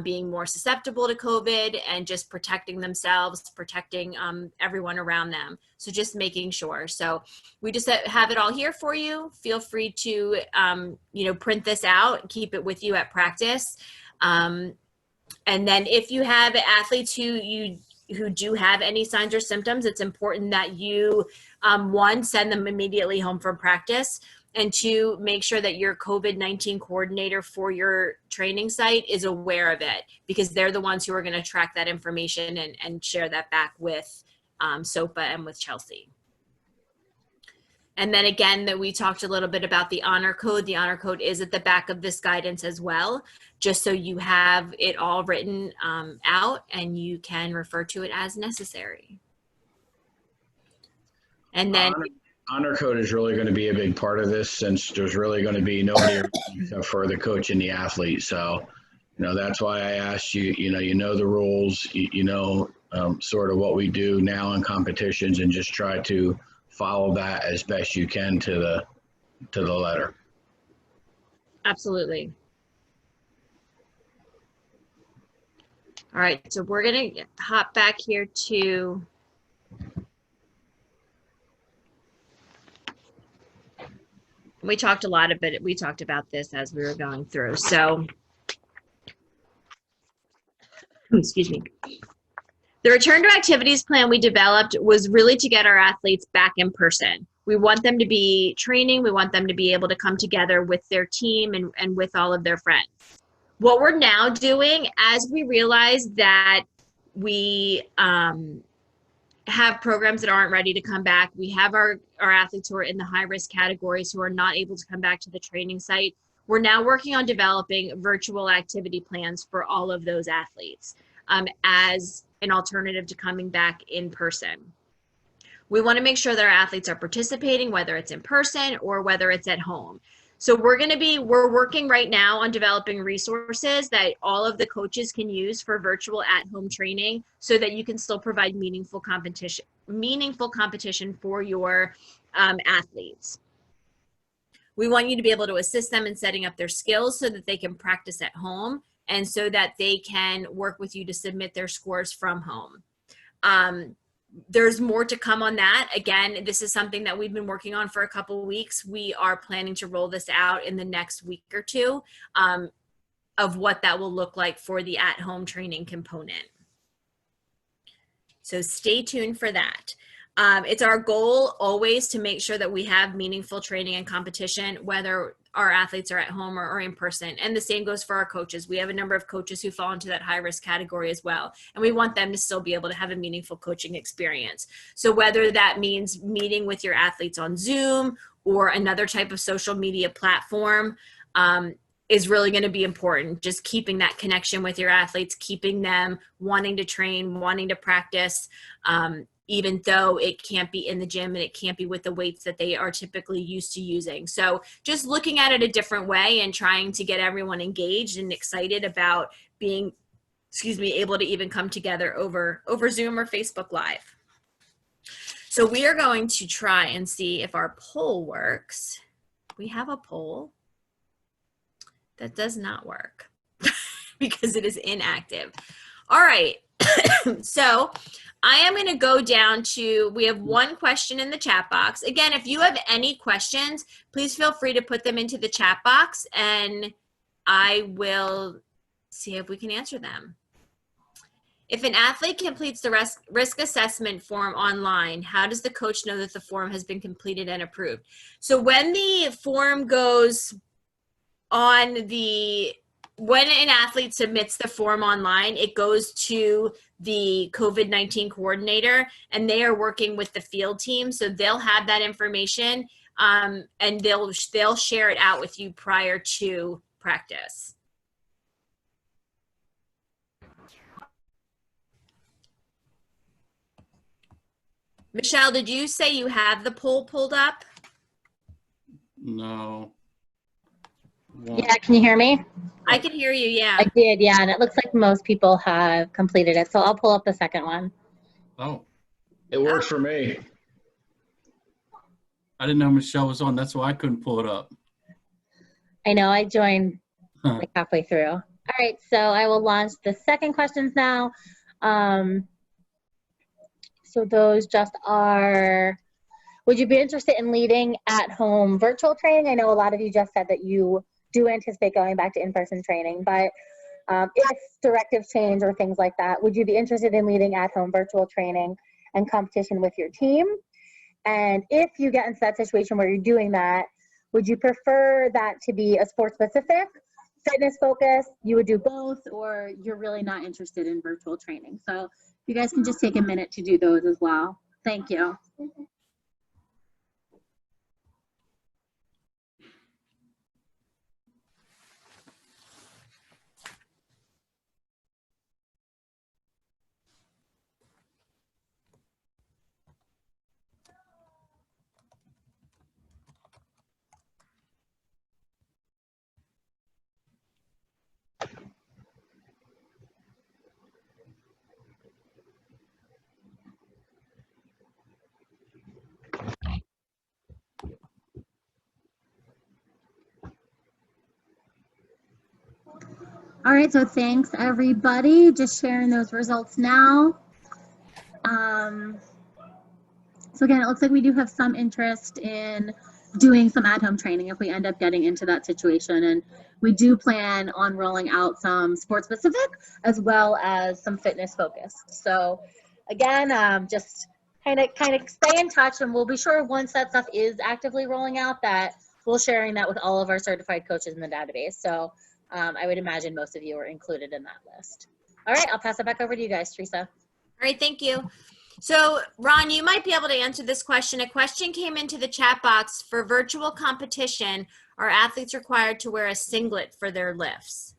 being more susceptible to COVID and just protecting themselves, protecting everyone around them. So just making sure. So we just have it all here for you. Feel free to, print this out, keep it with you at practice. And then if you have athletes who do have any signs or symptoms, it's important that you, one, send them immediately home from practice, and two, make sure that your COVID-19 coordinator for your training site is aware of it, because they're the ones who are going to track that information and share that back with SOPA and with Chelsea. And then again, that we talked a little bit about the honor code. The honor code is at the back of this guidance as well, just so you have it all written out and you can refer to it as necessary. And then
honor code is really going to be a big part of this, since there's really going to be nobody except for the coach and the athlete. So, that's why I asked you, you know the rules, sort of what we do now in competitions, and just try to follow that as best you can to the letter.
Absolutely. All right, so we're going to hop back here to we talked about this as we were going through. So excuse me. The return to activities plan we developed was really to get our athletes back in person. We want them to be training. We want them to be able to come together with their team and with all of their friends. What we're now doing, as we realize that we have programs that aren't ready to come back, we have our athletes who are in the high risk categories who are not able to come back to the training site. We're now working on developing virtual activity plans for all of those athletes as an alternative to coming back in person. We want to make sure that our athletes are participating, whether it's in person or whether it's at home. So we're working right now on developing resources that all of the coaches can use for virtual at-home training so that you can still provide meaningful competition for your athletes. We want you to be able to assist them in setting up their skills so that they can practice at home and so that they can work with you to submit their scores from home. There's more to come on that. Again, this is something that we've been working on for a couple of weeks. We are planning to roll this out in the next week or two of what that will look like for the at-home training component. So stay tuned for that. It's our goal always to make sure that we have meaningful training and competition, whether our athletes are at home or in person. And the same goes for our coaches. We have a number of coaches who fall into that high risk category as well. And we want them to still be able to have a meaningful coaching experience. So whether that means meeting with your athletes on Zoom or another type of social media platform, is really going to be important. Just keeping that connection with your athletes, keeping them wanting to train, wanting to practice, even though it can't be in the gym and it can't be with the weights that they are typically used to using. So just looking at it a different way and trying to get everyone engaged and excited about being, able to even come together over Zoom or Facebook Live. So we are going to try and see if our poll works. We have a poll. That does not work because it is inactive. All right, so I am going to go down to, we have one question in the chat box. Again, if you have any questions, please feel free to put them into the chat box and I will see if we can answer them. If an athlete completes the risk assessment form online, how does the coach know that the form has been completed and approved? So when the form goes on when an athlete submits the form online, it goes to the COVID-19 coordinator and they are working with the field team. So they'll have that information and they'll share it out with you prior to practice. Michelle, did you say you have the poll pulled up?
No.
Yeah, can you hear me?
I can hear you, yeah.
I did, yeah, and it looks like most people have completed it, so I'll pull up the second one.
Oh,
It works for me.
I didn't know Michelle was on. That's why I couldn't pull it up.
I know, I joined like halfway through. All right, so I will launch the second questions now. So those just are, would you be interested in leading at-home virtual training? I know a lot of you just said that you do anticipate going back to in-person training, but if directives change or things like that, would you be interested in leading at-home virtual training and competition with your team? And if you get into that situation where you're doing that, would you prefer that to be a sport-specific, fitness-focused, you would do both, or you're really not interested in virtual training? So you guys can just take a minute to do those as well. Thank you. All right, so thanks everybody. Just sharing those results now. So again, it looks like we do have some interest in doing some at-home training if we end up getting into that situation. And we do plan on rolling out some sports specific as well as some fitness focused. So again, just kind of stay in touch, and we'll be sure once that stuff is actively rolling out that we're sharing that with all of our certified coaches in the database. So I would imagine most of you are included in that list. All right, I'll pass it back over to you guys, Teresa.
All right, thank you. So, Ron, you might be able to answer this question. A question came into the chat box. For virtual competition, are athletes required to wear a singlet for their lifts?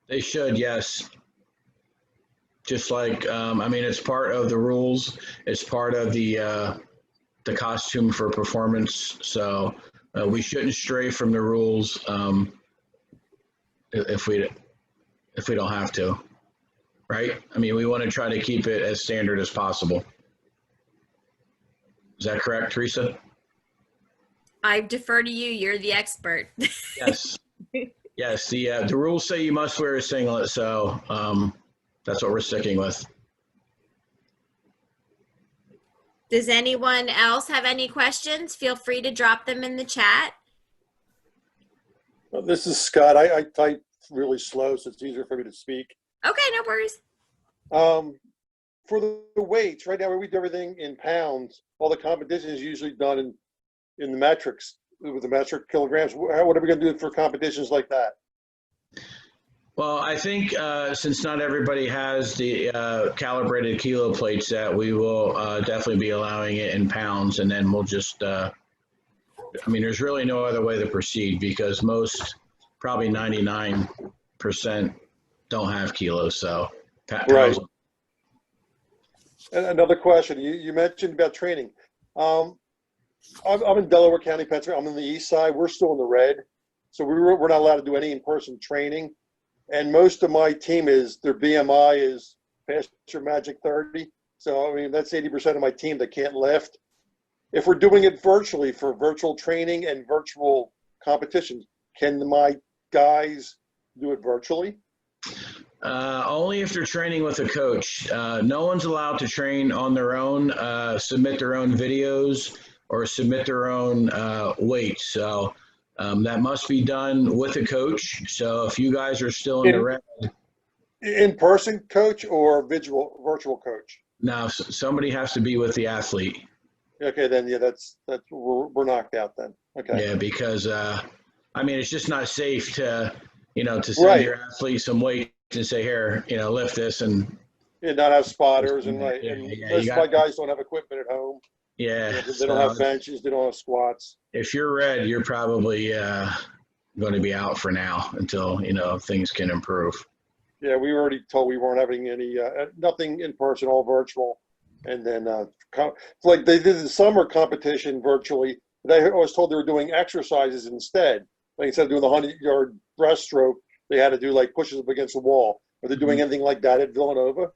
They should, yes. Just like, I mean, it's part of the rules. It's part of the costume for performance. So we shouldn't stray from the rules if we don't have to, right? I mean, we want to try to keep it as standard as possible. Is that correct, Teresa?
I defer to you. You're the expert.
Yes. Yes. The rules say you must wear a singlet, so that's what we're sticking with.
Does anyone else have any questions? Feel free to drop them in the chat.
Well, this is Scott. I type really slow, so it's easier for me to speak.
Okay, no worries.
For the weights, right now we do everything in pounds. All the competition is usually done in the metrics, with the metric kilograms. What are we going to do for competitions like that?
Well, I think since not everybody has the calibrated kilo plate set, we will definitely be allowing it in pounds, and then we'll just, I mean, there's really no other way to proceed because most, probably 99% don't have kilos, so pounds.
Right. And another question, you mentioned about training. I'm in Delaware County, Pennsylvania. I'm on the east side. We're still in the red, so we're not allowed to do any in-person training. And most of my team their BMI is past your magic 30. So, I mean, that's 80% of my team that can't lift. If we're doing it virtually for virtual training and virtual competitions, can my guys do it virtually?
Only if they're training with a coach. No one's allowed to train on their own, submit their own videos, or submit their own weights. So that must be done with a coach. So if you guys are still in the red.
In-person coach or virtual coach?
No, somebody has to be with the athlete.
Okay, then yeah, that's we're knocked out then. Okay.
Yeah, because I mean, it's just not safe to send
Right.
your athlete some weight and say, here, lift this and
not have spotters and right.
Yeah,
And
yeah,
most of my guys don't have equipment at home.
yeah.
They don't have benches. They don't have squats.
If you're red, you're probably going to be out for now until things can improve.
Yeah, we were already told we weren't having any nothing in person, all virtual. And then like they did the summer competition virtually. I was told they were doing exercises instead. Like instead of doing the 100-yard breaststroke, they had to do like pushes up against the wall. Are they doing anything like that at Villanova?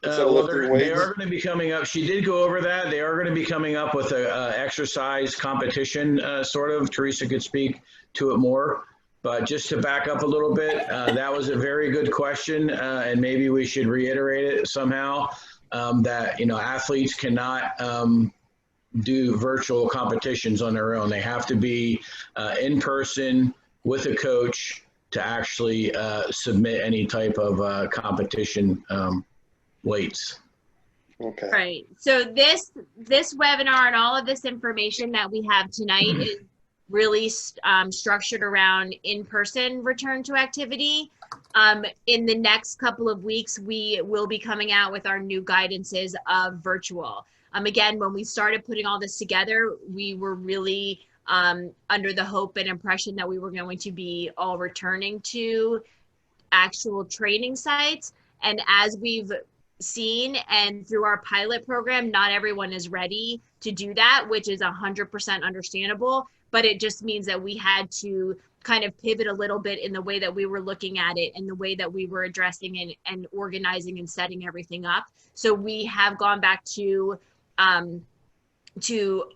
Well, they are going to be coming up. She did go over that. They are going to be coming up with a exercise competition, sort of. Teresa could speak to it more. But just to back up a little bit, that was a very good question, and maybe we should reiterate it somehow, that, athletes cannot do virtual competitions on their own. They have to be in person with a coach to actually submit any type of competition weights.
Okay.
Right. So this webinar and all of this information that we have tonight is really structured around in-person return to activity. In the next couple of weeks, we will be coming out with our new guidances of virtual. Again, when we started putting all this together, we were really under the hope and impression that we were going to be all returning to actual training sites. And as we've seen and through our pilot program, not everyone is ready to do that, which is 100% understandable. But it just means that we had to kind of pivot a little bit in the way that we were looking at it and the way that we were addressing and organizing and setting everything up. So we have gone back to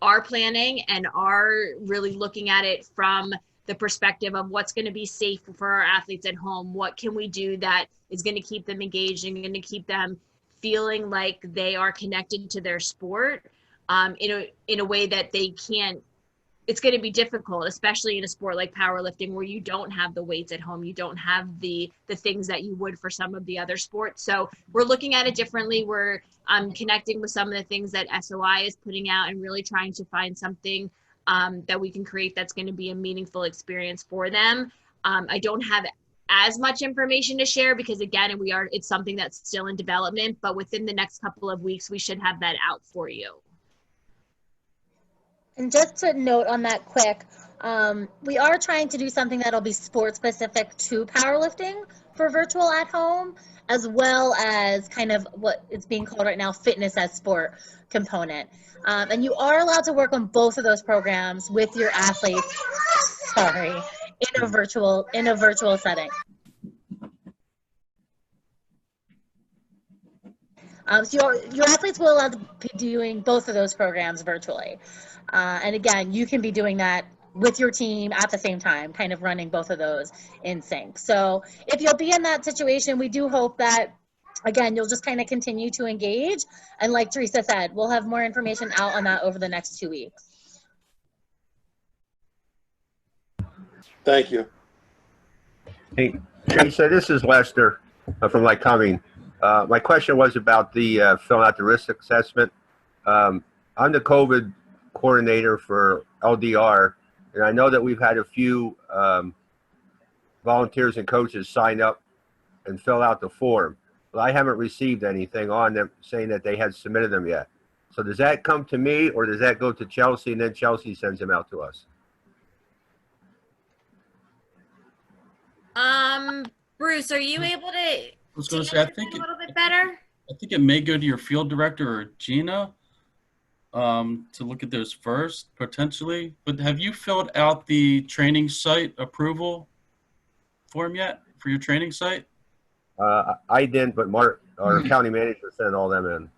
our planning and are really looking at it from the perspective of what's going to be safe for our athletes at home. What can we do that is going to keep them engaged and going to keep them feeling like they are connected to their sport in a way that they can't it's going to be difficult, especially in a sport like powerlifting where you don't have the weights at home. You don't have the things that you would for some of the other sports. So we're looking at it differently. We're connecting with some of the things that SOI is putting out and really trying to find something that we can create that's going to be a meaningful experience for them. I don't have as much information to share because again, it's something that's still in development, but within the next couple of weeks, we should have that out for you.
And just to note on that quick, we are trying to do something that'll be sport specific to powerlifting for virtual at home, as well as kind of what it's being called right now, fitness as sport component. And you are allowed to work on both of those programs with your athletes, in a virtual setting. So your athletes will allow to be doing both of those programs virtually. And again, you can be doing that with your team at the same time, kind of running both of those in sync. So if you'll be in that situation, we do hope that, again, you'll just kind of continue to engage. And like Teresa said, we'll have more information out on that over the next 2 weeks.
Thank you.
Hey, Teresa, this is Lester from Lycoming. My question was about the filling out the risk assessment. I'm the COVID coordinator for LDR, and I know that we've had a few volunteers and coaches sign up and fill out the form, but I haven't received anything on them saying that they had submitted them yet. So does that come to me, or does that go to Chelsea and then Chelsea sends them out to us?
Bruce, are you able to?
I was going to say, I think
a little bit better.
I think it may go to your field director or Gina to look at those first, potentially. But have you filled out the training site approval form yet for your training site?
I didn't, but Mark, our county manager, sent all them in.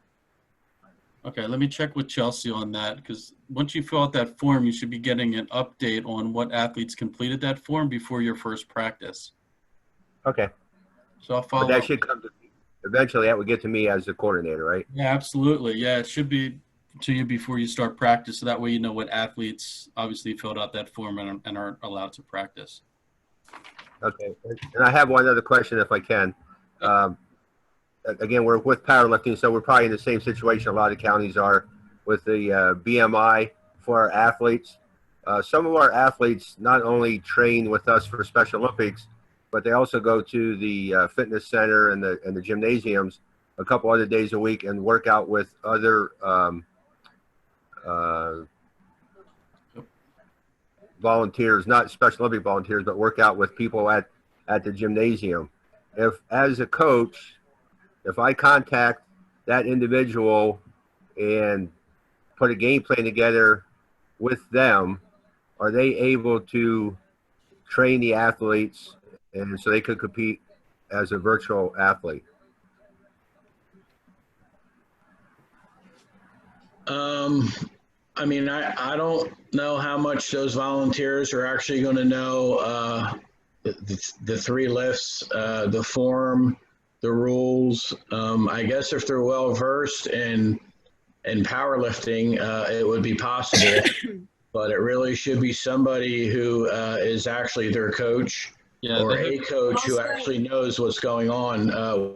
Okay, let me check with Chelsea on that, because once you fill out that form, you should be getting an update on what athletes completed that form before your first practice.
Okay.
So I'll follow
But that
up.
should come to me. Eventually, that would get to me as the coordinator, right?
Yeah, absolutely. Yeah, it should be to you before you start practice, so that way you know what athletes obviously filled out that form and are allowed to practice.
Okay. And I have one other question, if I can. Again, we're with powerlifting, so we're probably in the same situation a lot of counties are with the BMI for our athletes. Some of our athletes not only train with us for Special Olympics, but they also go to the fitness center and the gymnasiums a couple other days a week and work out with other volunteers, not Special Olympic volunteers, but work out with people at the gymnasium. If, as a coach, if I contact that individual and put a game plan together with them, are they able to train the athletes and so they could compete as a virtual athlete?
I mean, I don't know how much those volunteers are actually going to know the three lifts, the form, the rules. I guess if they're well versed in powerlifting, it would be possible, but it really should be somebody who is actually their coach, or a coach who actually knows what's going on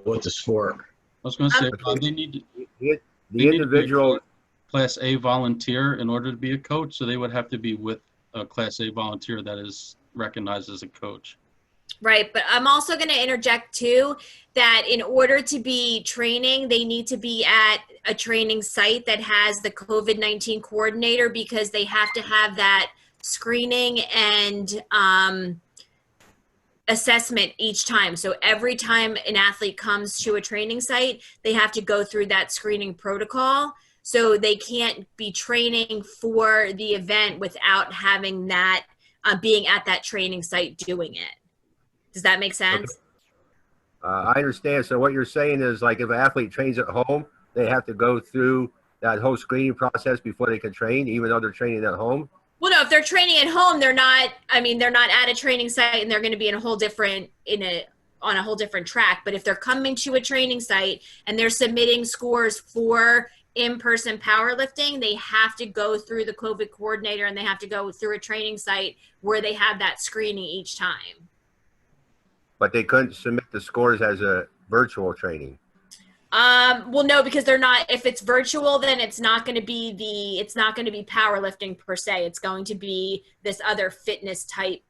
with the sport.
I was going to say, they need
the individual
Class A volunteer in order to be a coach, so they would have to be with a Class A volunteer that is recognized as a coach.
Right, but I'm also going to interject too that in order to be training, they need to be at a training site that has the COVID-19 coordinator, because they have to have that screening and assessment each time. So every time an athlete comes to a training site, they have to go through that screening protocol. So they can't be training for the event without having that, being at that training site doing it. Does that make sense?
Okay. I understand. So what you're saying is, like, if an athlete trains at home, they have to go through that whole screening process before they can train, even though they're training at home?
Well, no, if they're training at home, they're not at a training site and they're going to be in a whole different, on a whole different track. But if they're coming to a training site and they're submitting scores for in-person powerlifting, they have to go through the COVID coordinator and they have to go through a training site where they have that screening each time.
But they couldn't submit the scores as a virtual training.
Well, no, because they're not, if it's virtual, then it's not going to be powerlifting per se. It's going to be this other fitness type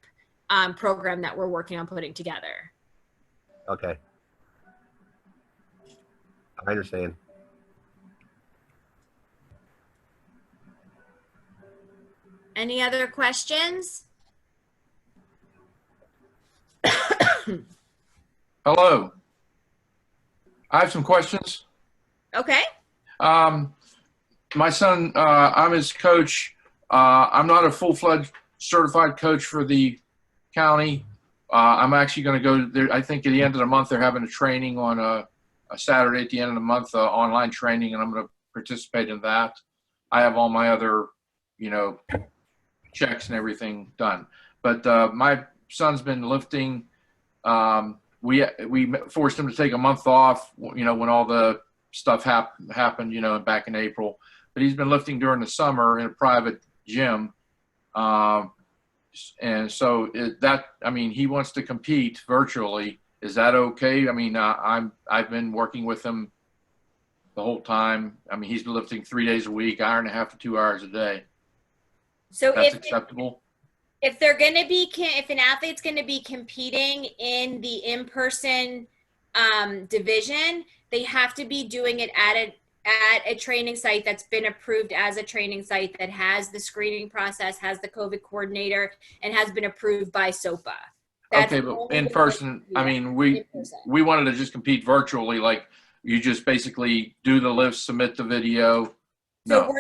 program that we're working on putting together.
Okay. I understand.
Any other questions?
Hello. I have some questions.
Okay.
My son, I'm his coach. I'm not a full-fledged certified coach for the county. I'm actually going to go there. I think at the end of the month, they're having a training on a Saturday at the end of the month, online training, and I'm going to participate in that. I have all my other, checks and everything done. But my son's been lifting. We forced him to take a month off, when all the stuff happened, back in April. But he's been lifting during the summer in a private gym. And so he wants to compete virtually. Is that okay? I mean, I've been working with him the whole time. I mean, he's been lifting 3 days a week, hour and a half to 2 hours a day.
So
that's acceptable.
If they're going to be, if an athlete's going to be competing in the in-person division, they have to be doing it at a training site that's been approved as a training site that has the screening process, has the COVID coordinator, and has been approved by SOPA. That's
okay, but in person, we wanted to just compete virtually, like you just basically do the lifts, submit the video.
So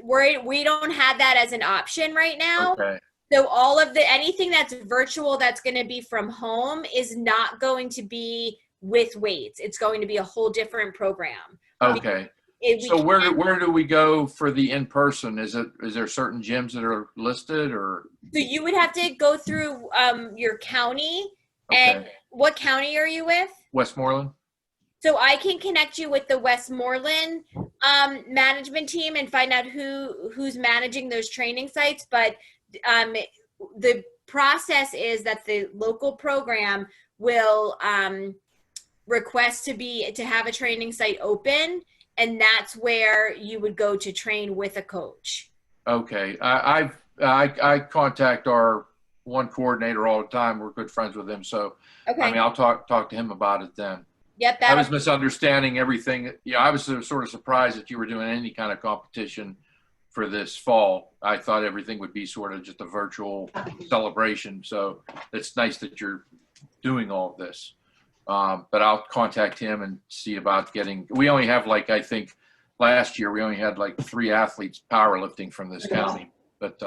we don't have that as an option right now.
Okay.
So anything that's virtual that's going to be from home is not going to be with weights. It's going to be a whole different program.
Okay. So where do we go for the in-person? Is there certain gyms that are listed, or?
So you would have to go through your county.
Okay.
And what county are you with?
Westmoreland.
So I can connect you with the Westmoreland management team and find out who's managing those training sites. But the process is that the local program will request to have a training site open, and that's where you would go to train with a coach. Okay,
I contact our one coordinator all the time. We're good friends with him, so okay. I mean, I'll talk to him about it then.
Yep,
I was misunderstanding everything. Yeah, I was sort of surprised that you were doing any kind of competition for this fall. I thought everything would be sort of just a virtual celebration. So it's nice that you're doing all of this. But I'll contact him and see about we only have I think last year we only had 3 athletes powerlifting from this county. But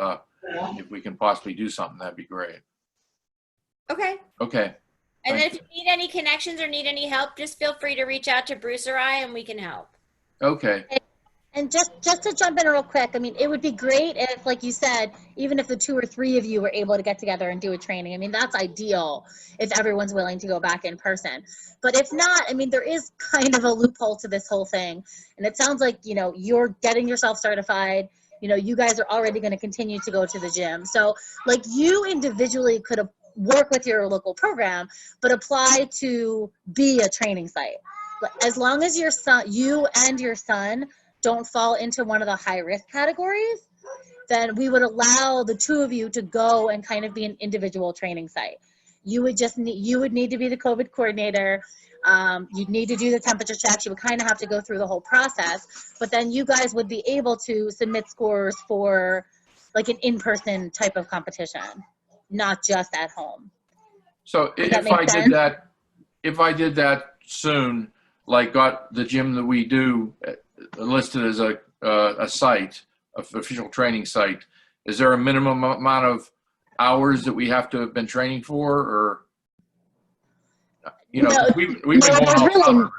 if we can possibly do something, that'd be great.
Okay.
Okay.
And then if you need any connections or need any help, just feel free to reach out to Bruce or I, and we can help.
Okay.
And just to jump in real quick, I mean, it would be great if, like you said, even if the 2 or 3 of you were able to get together and do a training. I mean, that's ideal if everyone's willing to go back in person. But if not, I mean, there is kind of a loophole to this whole thing. And it sounds like, you're getting yourself certified. You guys are already going to continue to go to the gym. So, you individually could have work with your local program, but apply to be a training site. As long as you and your son don't fall into one of the high risk categories, then we would allow the 2 of you to go and kind of be an individual training site. You would need to be the COVID coordinator. You'd need to do the temperature checks. You would kind of have to go through the whole process, but then you guys would be able to submit scores for an in-person type of competition, not just at home.
So if I did that soon, got the gym that we do listed as a site, official training site, is there a minimum amount of hours that we have to have been training for, or we've been going all summer.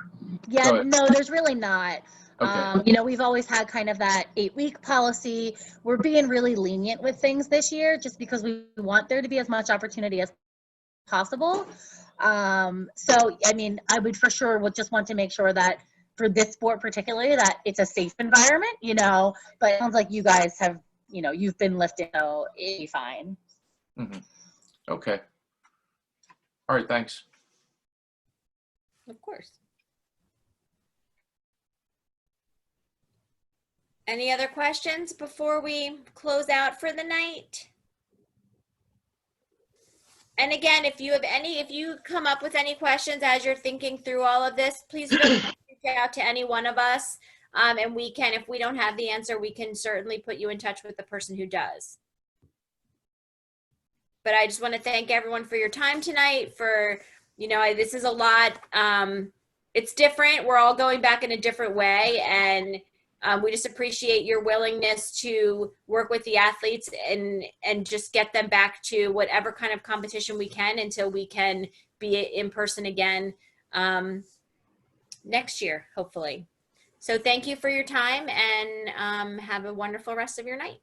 Yeah, no, there's really not.
Okay.
We've always had kind of that 8-week policy. We're being really lenient with things this year just because we want there to be as much opportunity as possible. So, I mean, I would for sure just want to make sure that for this sport particularly, that it's a safe environment, you know, but it sounds like you guys have, you know, you've been lifting, so it'll be fine.
Okay. All right, thanks.
Of course. Any other questions before we close out for the night? And again, if you come up with any questions as you're thinking through all of this, please feel free to reach out to any one of us. And we can, if we don't have the answer, we can certainly put you in touch with the person who does. But I just want to thank everyone for your time tonight. This is a lot. It's different. We're all going back in a different way, and we just appreciate your willingness to work with the athletes and just get them back to whatever kind of competition we can until we can be in person again next year, hopefully. So thank you for your time, and have a wonderful rest of your night.